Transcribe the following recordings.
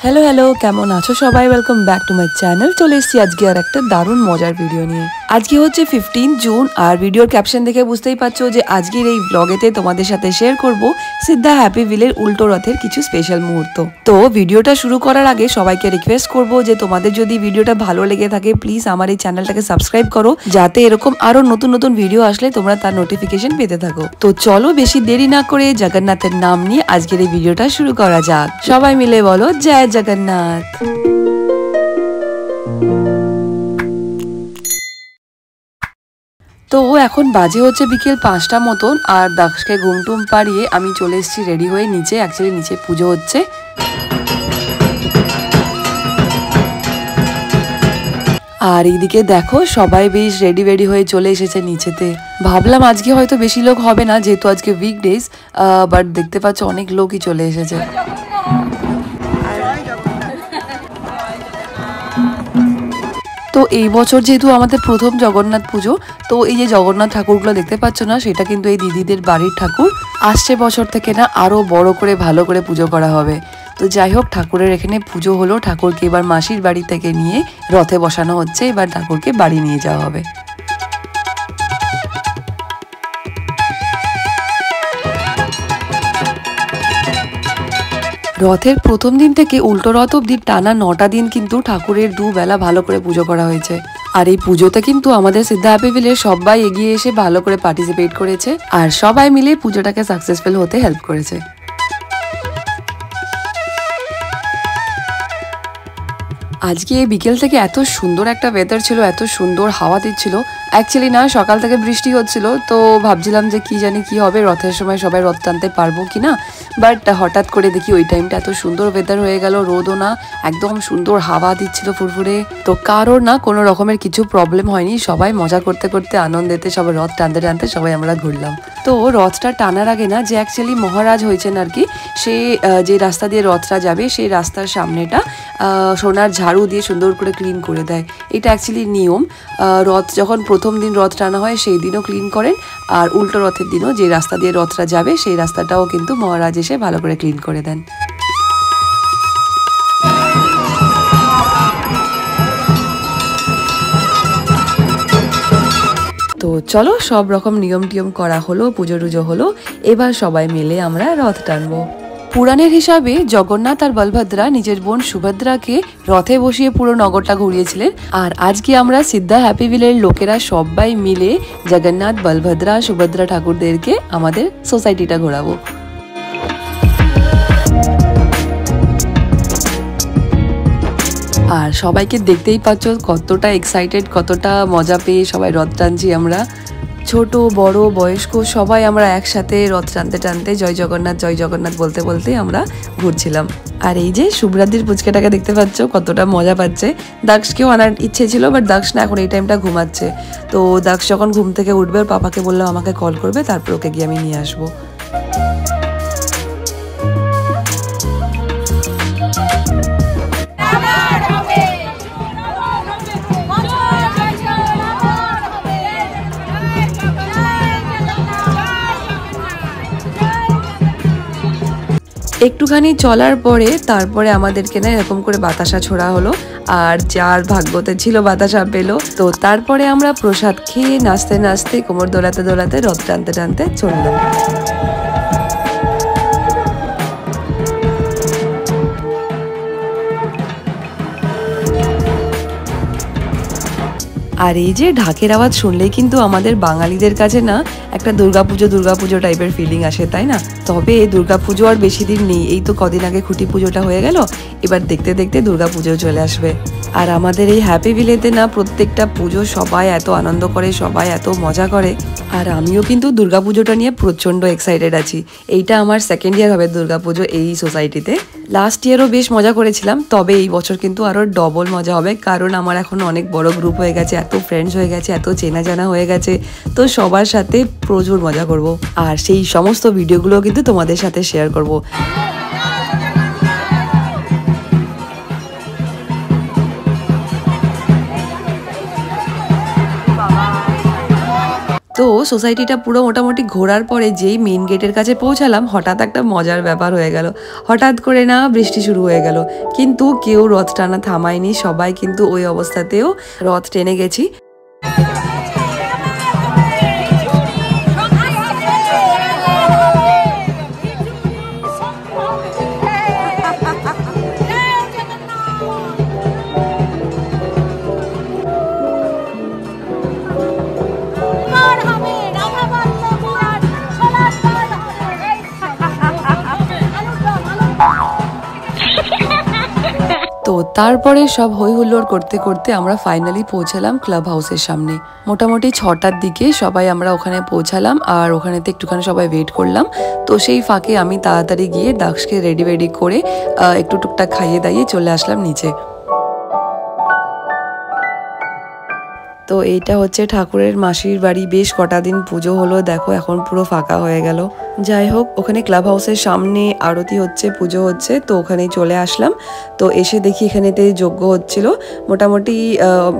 Hello hello, কেমন আছো সবাই? Welcome back to my channel. চলে এসেছি আজকে আর একটা দারুণ মজার ভিডিও নিয়ে। আজকে হচ্ছে 15 জুন আর ভিডিওর ক্যাপশন দেখে বুঝতেই পারছো যে আজকের এই ব্লগেতে তোমাদের সাথে শেয়ার করব সিদ্ধা হ্যাপি ভিলের উল্টো রথের কিছু স্পেশাল মুহূর্ত। তো ভিডিওটা শুরু করার আগে সবাইকে রিকোয়েস্ট করব যে তোমাদের যদি ভিডিওটা ভালো লেগে থাকে প্লিজ আমার এই চ্যানেলটাকে সাবস্ক্রাইব করো, যাতে এরকম আরো নতুন নতুন ভিডিও আসলে তোমরা তার নোটিফিকেশন পেতে থাকো। তো চলো বেশি দেরি না করে জগন্নাথের নাম নিয়ে আজকের এই ভিডিওটা শুরু করা যাক। সবাই মিলে বলো জয় জগন্নাথ। তো এখন বাজে হচ্ছে বিকেল 5টা মতন আর দাক্ষকে ঘুমটুম পাড়িয়ে আমি চলে এসেছি রেডি হয়ে নিচে। অ্যাকচুয়ালি নিচে পুজো হচ্ছে। আর এইদিকে দেখো সবাই বেশ রেডি হয়ে চলে এসেছে নিচেতে। ভাবলাম আজকে হয়তো বেশি লোক হবে না যেহেতু আজকে উইকডেজ, বাট দেখতে পাচ্ছ অনেক লোকই চলে এসেছে। তো এই বছর যেহেতু আমাদের প্রথম জগন্নাথ পুজো, তো এই যে জগন্নাথ ঠাকুরগুলো দেখতে পাচ্ছ না, সেটা কিন্তু এই দিদিদের বাড়ির ঠাকুর। আসছে বছর থেকে না আরো বড় করে ভালো করে পুজো করা হবে। তো যাই হোক, ঠাকুরের এখানে পুজো হলো, ঠাকুরকে এবার মাসির বাড়ি থেকে নিয়ে রথে বসানো হচ্ছে। এবার ঠাকুরকে বাড়ি নিয়ে যাওয়া হবে। রথের প্রথম দিন থেকে উল্টো রথ অব্দি টানা 9টা দিন কিন্তু ঠাকুরের দুবেলা ভালো করে পুজো করা হয়েছে। আর এই পুজোতে কিন্তু আমাদের সিদ্ধা হ্যাপি ভিলের সবাই এগিয়ে এসে ভালো করে পার্টিসিপেট করেছে আর সবাই মিলে পুজোটাকে সাকসেসফুল হতে হেল্প করেছে। আজকে বিকেল থেকে এত সুন্দর একটা ওয়েদার ছিল, এত সুন্দর হাওয়া দিচ্ছিল। অ্যাকচুয়ালি না, সকাল থেকে বৃষ্টি হচ্ছিল, তো ভাবছিলাম যে কি জানি কি হবে, রথের সময় সবাই রথ টানতে পারবো কিনা। বাট হঠাৎ করে দেখি ওই টাইমটা এত সুন্দর ওয়েদার হয়ে গেল, রোদও না, একদম সুন্দর হাওয়া দিচ্ছিল ফুরফুরে। তো কারোর না কোনো রকমের কিছু প্রবলেম হয়নি, সবাই মজা করতে করতে আনন্দেতে সবাই রথ টানতে টানতে সবাই আমরা ঘুরলাম। তো রথটা টানার আগে না, যে অ্যাকচুয়ালি মহারাজ হয়েছেন আর কি, সে যে রাস্তা দিয়ে রথটা যাবে সেই রাস্তার সামনেটা সোনার ঝাড়ু দিয়ে সুন্দর করে ক্লিন করে দেয়। এটা অ্যাকচুয়ালি নিয়ম। রথ যখন প্রথম দিন রথ টানা হয় সেই দিনও ক্লিন করেন, আর উল্টো রথের দিনও যে রাস্তা দিয়ে রথটা যাবে সেই রাস্তাটাও কিন্তু মহারাজ এসে ভালো করে ক্লিন করে দেন। তো চলো, সব রকম নিয়ম টিয়ম করা হলো, পুজো টুজো হলো, এবার সবাই মিলে আমরা রথ টানবো। পুরাণের হিসাবে জগন্নাথ আর বলভদ্রা নিজের বোন সুভদ্রাকে রথে বসিয়ে পুরো নগরটা ঘুরিয়েছিলেন। আর আজকে আমরা সিদ্ধা হ্যাপি ভিলের লোকেরা সবাই মিলে জগন্নাথ, বলভদ্রা, সুভদ্রা ঠাকুরদেরকে আমাদের সোসাইটিটা ঘোরাবো। আর সবাইকে দেখতেই পাচ্ছ কতটা এক্সাইটেড, কতটা মজা পেয়ে সবাই রথ টানছি আমরা। ছোট বড় বয়স্ক সবাই আমরা একসাথে রথ টানতে টানতে জয় জগন্নাথ বলতে বলতে আমরা ঘুরছিলাম। আর এই যে শুভ্রাদির পুচকেটাকে দেখতে পাচ্ছ কতটা মজা পাচ্ছে। দাক্ষকেও আনার ইচ্ছে ছিল, বাট দাক্ষ না এখন এই টাইমটা ঘুমাচ্ছে। তো দাক্ষ যখন ঘুম থেকে উঠবে ওর পাপাকে বললাম আমাকে কল করবে, তারপর ওকে গিয়ে আমি নিয়ে আসবো। একটুখানি চলার পরে তারপরে আমাদেরকে না এরকম করে বাতাসা ছোড়া হলো, আর যার ভাগ্যতে ছিল বাতাসা পেলো। তো তারপরে আমরা প্রসাদ খেয়ে নাচতে নাচতে কোমর দোলাতে দোলাতে রথ টানতে টানতে চললাম। আর এই যে ঢাকের আওয়াজ শুনলেই কিন্তু আমাদের বাঙালিদের কাছে না একটা দুর্গাপুজো টাইপের ফিলিং আসে, তাই না? তবে দুর্গাপুজো আর বেশি দিন নেই, এই তো কদিন আগে খুঁটি পুজোটা হয়ে গেল, এবার দেখতে দেখতে দুর্গাপুজো চলে আসবে। আর আমাদের এই হ্যাপি ভিলেতে না প্রত্যেকটা পুজো সবাই এত আনন্দ করে, সবাই এত মজা করে। আর আমিও কিন্তু দুর্গাপুজোটা নিয়ে প্রচণ্ড এক্সাইটেড আছি। এইটা আমার সেকেন্ড ইয়ার হবে দুর্গাপুজো এই সোসাইটিতে। লাস্ট ইয়ারও বেশ মজা করেছিলাম, তবে এই বছর কিন্তু আরও ডবল মজা হবে, কারণ আমার এখন অনেক বড় গ্রুপ হয়ে গেছে, এত ফ্রেন্ডস হয়ে গেছে, এত চেনা জানা হয়ে গেছে। তো সবার সাথে প্রচুর মজা করব, আর সেই সমস্ত ভিডিওগুলো কিন্তু তোমাদের সাথে শেয়ার করব। তো সোসাইটিটা পুরো মোটামুটি ঘোরার পরে যেই মেইন গেটের কাছে পৌঁছালাম, হঠাৎ একটা মজার ব্যাপার হয়ে গেল। হঠাৎ করে না বৃষ্টি শুরু হয়ে গেল, কিন্তু কেউ রথ টানা থামায়নি, সবাই কিন্তু ওই অবস্থাতেও রথ টেনে গেছি। তো তারপরে সব হই হুল্লোড় করতে করতে আমরা ফাইনালি পৌঁছালাম ক্লাব হাউসের সামনে। মোটামুটি 6টার দিকে সবাই আমরা ওখানে পৌঁছালাম, আর ওখানেতে একটুখানি সবাই ওয়েট করলাম। তো সেই ফাঁকে আমি তাড়াতাড়ি গিয়ে দাক্ষকে রেডি করে একটু টুকটাক খাইয়ে দাইয়ে চলে আসলাম নিচে। তো এইটা হচ্ছে ঠাকুরের মাসির বাড়ি। বেশ কটা দিন পুজো হলো, দেখো এখন পুরো ফাঁকা হয়ে গেল। যাই হোক, ওখানে ক্লাব হাউসের সামনে আরতি হচ্ছে, পুজো হচ্ছে, তো ওখানেই চলে আসলাম। তো এসে দেখি এখানেতে যজ্ঞ হচ্ছিল, মোটামুটি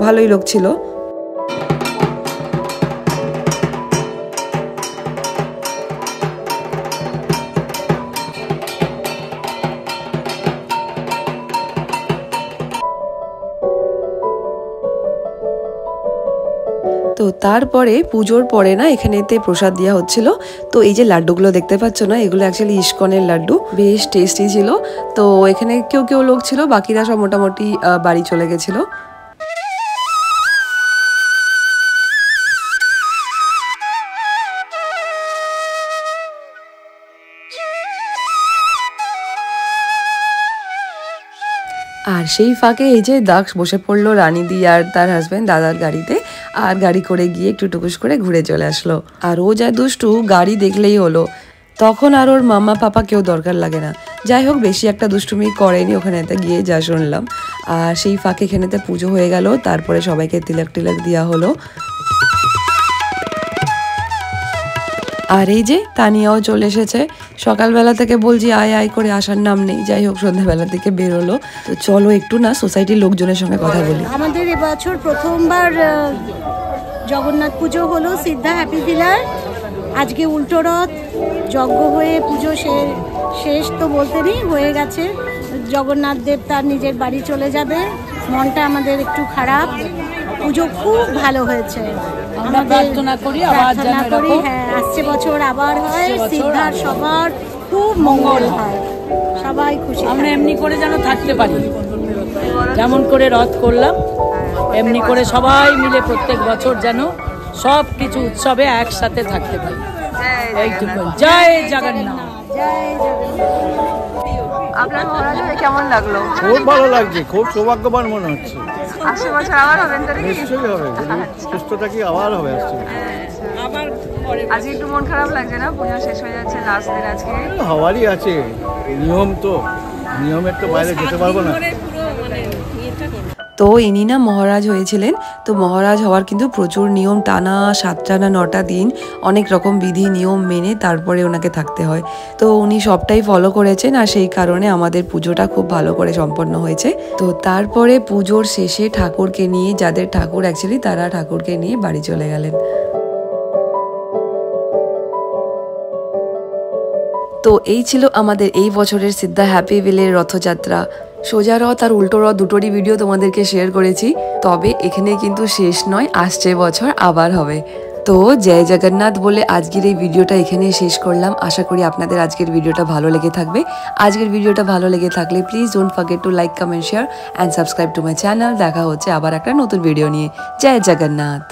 ভালোই লোক ছিল। তো তারপরে পুজোর পরে না এখানেতে প্রসাদ দেওয়া হচ্ছিল। তো এই যে লাড্ডুগুলো দেখতে পাচ্ছ না, এগুলো অ্যাকচুয়ালি ইস্কনের লাড্ডু, বেশ টেস্টি ছিল। তো এখানে কেউ লোক ছিল, বাকিরা সব মোটামুটি বাড়ি চলে গেছিল। আর সেই ফাঁকে এই যে দাক্ষ বসে পড়লো রানীদি আর তার হাজবেন্ড দাদার গাড়িতে, আর গাড়ি করে গিয়ে একটু টুকুস করে ঘুরে চলে আসলো। আর ও যা দুষ্টু, গাড়ি দেখলেই হলো, তখন আর ওর মামা পাপা কেউ দরকার লাগে না। যাই হোক, বেশি একটা দুষ্টুমি করেনি ওখানেতে গিয়ে, যা শুনলাম। আর সেই ফাঁকে এখানেতে পুজো হয়ে গেল, তারপরে সবাইকে তিলক দেওয়া হলো। আর এই যে তানিয়াও চলে এসেছে। সকালবেলা থেকে বলছি আয় আয় করে, আসার নাম নেই। যাই হোক, সন্ধ্যাবেলা থেকে বেরোলো। তো চলো একটু না সোসাইটির লোকজনের সঙ্গে কথা বলি। আমাদের এবছর প্রথমবার জগন্নাথ পুজো হলো সিদ্ধা হ্যাপি ভিলার। আজকে উল্টো রথ, যজ্ঞ হয়ে পুজো শেষ তো বলতে নেই, হয়ে গেছে। জগন্নাথ দেব তার নিজের বাড়ি চলে যাবে। মনটা আমাদের একটু খারাপ। পুজো খুব ভালো হয়েছে। আমরা প্রার্থনা করি হ্যাঁ, আসছে বছর আবার হয়, সিদ্ধার সবার খুব মঙ্গল হয়, সবাই খুশি। আমরা এমনি করে যেন থাকতে পারি, যেমন করে রথ করলাম এমনি করে সবাই মিলে প্রত্যেক বছর যেন সব কিছু উৎসবে একসাথে থাকতে পারি। এইটুকু। জয় জগন্নাথ। আপনার মহারাজ হয়ে কেমন লাগলো? খুব ভালো লাগছে, খুব সৌভাগ্যবান মনে হচ্ছে। আসছে বছর আবার হবেন তো? নিশ্চয়ই হবে, সুস্থতা কি আবার হবে। আসছে আজকে একটু মন খারাপ লাগছে না? পুজো শেষ হয়ে যাচ্ছে, লাস্ট দিন আজকে। হওয়ারই আছে, নিয়ম তো, নিয়মের তো বাইরে যেতে পারবো না। তো ইনি না মহারাজ হয়েছিলেন। তো মহারাজ হওয়ার কিন্তু প্রচুর নিয়ম, টানা 7টা না 9টা দিন অনেক রকম বিধি নিয়ম মেনে তারপরে ওনাকে থাকতে হয়। তো উনি সবটাই ফলো করেছেন, আর সেই কারণে আমাদের পুজোটা খুব ভালো করে সম্পন্ন হয়েছে। তো তারপরে পুজোর শেষে ঠাকুরকে নিয়ে, যাদের ঠাকুর অ্যাকচুয়ালি তারা ঠাকুরকে নিয়ে বাড়ি চলে গেলেন। তো এই ছিল আমাদের এই বছরের সিদ্ধা হ্যাপি ভিলের রথযাত্রা। সোজা রথ আর উল্টো রথ দুটোরই ভিডিও তোমাদেরকে শেয়ার করেছি। তবে এখানে কিন্তু শেষ নয়, আসছে বছর আবার হবে। তো জয় জগন্নাথ বলে আজকের এই ভিডিওটা এখানে শেষ করলাম। আশা করি আপনাদের আজকের ভিডিওটা ভালো লেগে থাকবে। আজকের ভিডিওটা ভালো লেগে থাকলে please don't forget to like, comment, share and subscribe to my channel. দেখা হচ্ছে আবার একটা নতুন ভিডিও নিয়ে। জয় জগন্নাথ।